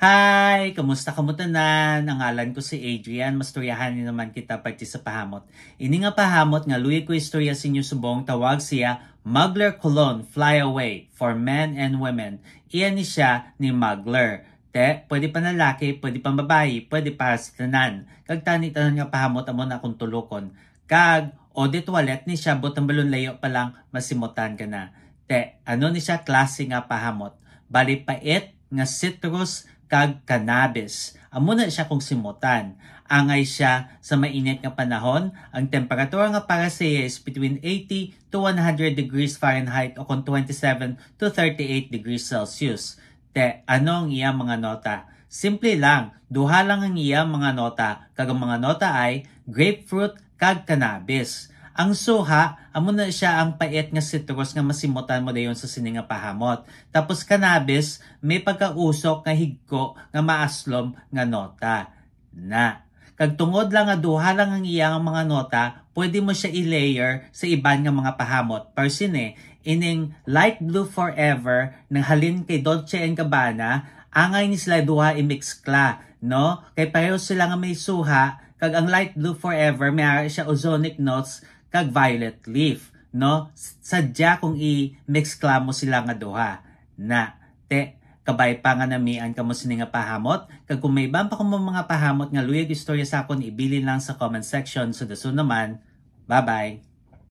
Hi! Kamusta ka mo tanan? Ang ngalan ko si Adrian. Mastoryahan naman kita pagti sa pahamot. Ini nga pahamot nga luya ko istorya sa inyo subong tawag siya Mugler Cologne Fly Away for Men and Women. Iyan ni siya ni Mugler. Pwede pa na laki, pwede pa babae, pwede pa sa tanan. Kag tanan nga pahamot amo na akong tulokon. Kag o de toilet ni siya botang balon layo pa lang masimutan ka na. Ano ni siya klase nga pahamot? Bali pait nga citrus kag cannabis. Amo na siya kung simutan. Angay siya sa mainit nga panahon. Ang temperatura nga para sa iya is between 80 to 100 degrees Fahrenheit o kung 27 to 38 degrees Celsius. Ano ang iyang mga nota? Simple lang, duha lang ang iyang mga nota. Kag ang mga nota ay grapefruit kag cannabis. Ang suha, amo na siya ang pait nga citrus nga masimutan mo dayon sa sini nga pahamot. Tapos cannabis, may pagkausok nga higko nga maaslom nga nota. Kag tungod lang nga duha lang ang iyang mga nota, pwede mo siya i-layer sa iban nga mga pahamot. Persine, ining light blue forever nang halin kay Dolce & Gabbana, angay ni sila duha i-mix kla, no? Kay pareho sila nga may suha, kag ang light blue forever may siya ozonic notes kag violet leaf, no? Sadya kung i-mix kla mo sila nga duha. Kabay pa nga namian ka mo sini nga pahamot. Kag kung may ibang pa kung mga pahamot nga luyag istorya sa akon, ibilin lang sa comment section. So daso naman, bye-bye!